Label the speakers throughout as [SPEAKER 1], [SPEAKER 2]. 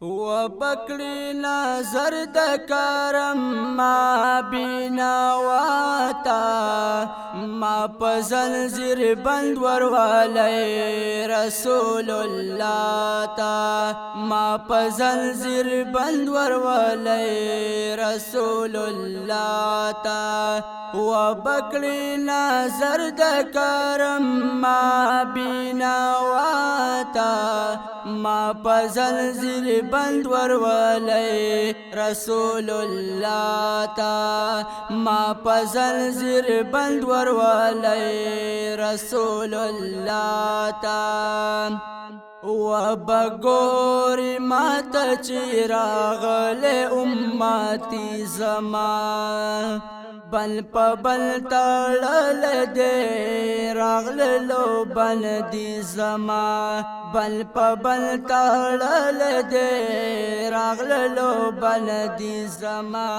[SPEAKER 1] و بکړی نظر د کرم ما بینا واتا ما پزل زیر بند وروالی رسول الله تا ما پزل زیر بند وروالی رسول الله تا و بکړی نظر د کرم ما بینا واتا ما پزل زیر بند وروالی رسول الله تا ما پزل زیر بند وروالی رسول الله تا و بگوری ماتا چی راغل امتی زمان بل پا بل تړل دی راغللو بل دی زما بل پا بل تړل دی راغللو بل دی زما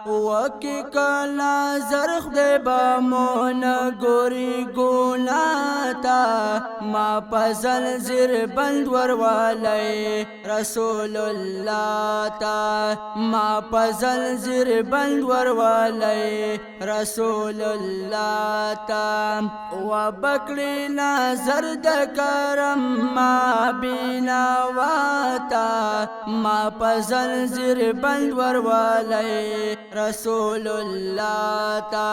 [SPEAKER 1] وکی کلا زرخ دی بامون گوری گونا تا ما پزل زیر بند وروالی رسول الله تا ما پزل زیر بند وروالی رسول الله تا و بکړی نظر د کرم ما بینا واتا ما پزل زیر بند وروالی رسول الله تا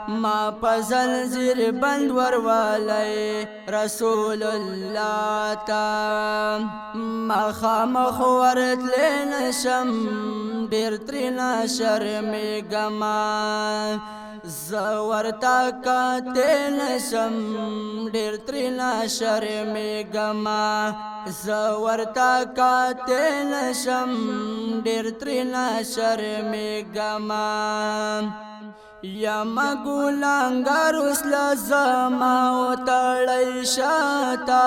[SPEAKER 1] ما پزل زیر بند وروالی رسول الله تا ما خامخ ورتلی نشم ډیر ترنا شرمېږم زورتا کاتل نشم ډیر ترنا شرمېږم زورتا کاتل نشم ډیر ترنا شرمېږم یما ګولنګر اوس لزما او تړی شاتا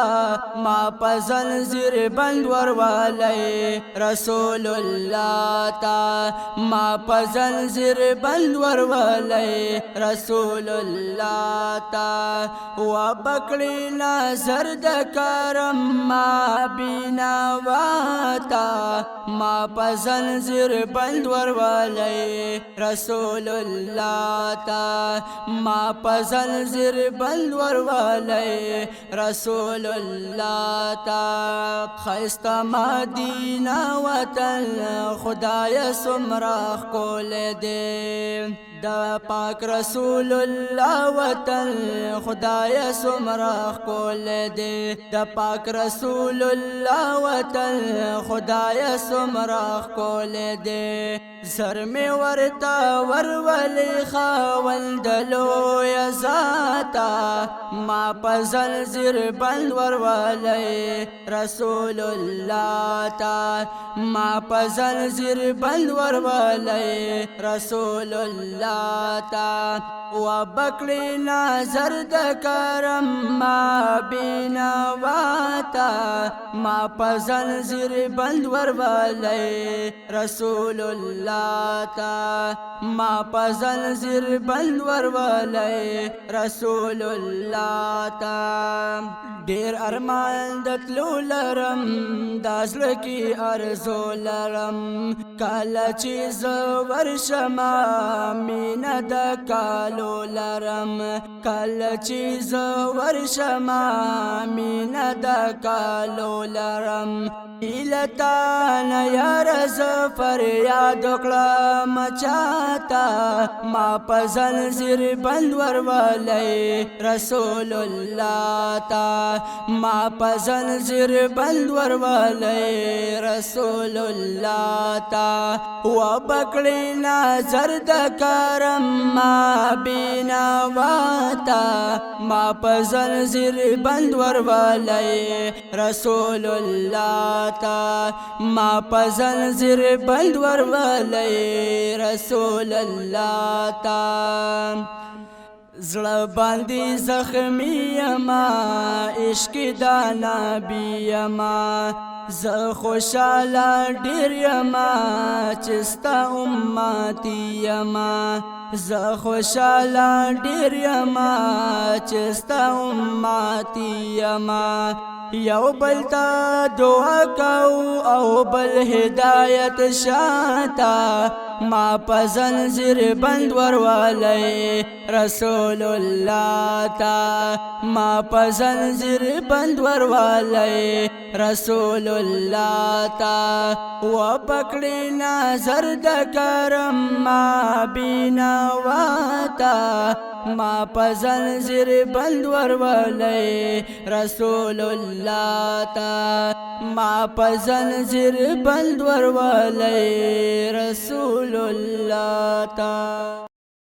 [SPEAKER 1] ما پزل زیر بند وروالی رسول الله تا ما پزل زیر بند وروالی رسول الله تا و بکړی نظر د کرم ما بینا واتا ما پزل زیر بند وروالی رسول الله تا ما پزل زیر بند وروالی رسول الله تا خیستا مدینه وطن خدای سمرا ښکلی دی دا پاک رسول الله وطن خدای سمرا ښکلی دی دا پاک رسول الله وطن خدای سمرا ښکلی دی زر می ورتا ورولی خاوند لوی ذاتا ما پزل زیر بند وروالی رسول الله تا ما پزل زیر بند وروالی رسول الله تا و بکړی نظر د کرم ما بینا واتا ما پزل زیر بند وروالی رسول الله تا ما پزل زیر بند وروالی رسول الله تا ډیر ارمان د تلو لرم د زړه کې ارزو لرم کله چې زه ورشم مینه د کالو لرم کله چې زه ورشم مینه د کالو لرم ایلتان یار ز فریاد کړم چاته ما پزل زیر بند وروالی رسول الله تا ما پزل زیر بند وروالی رسول الله تا و بکړی نظر د کرم ما بینا واتا ما پزل زیر بند وروالی رسول الله تا ما پزل زیر بند وروالی رسول الله تا زړه باندې زخمی یما عشق د نبی یما زه خوشاله ډیر یما چې ستا امتی یما زه خوشاله ډیر یما چې ستا امتی یما یو بل تا دعا کو او بل هدایت شاتا ما پزنزیر بند وروالی رسول اللہ تا ما پزنزیر بند وروالی رسول اللہ تا و پکڑی نظر دکرم ما بینا واتا ما پزنزیر بند وروالی رسول اللہ تا ما پزنزیر بند وروالی رسول اللہ تا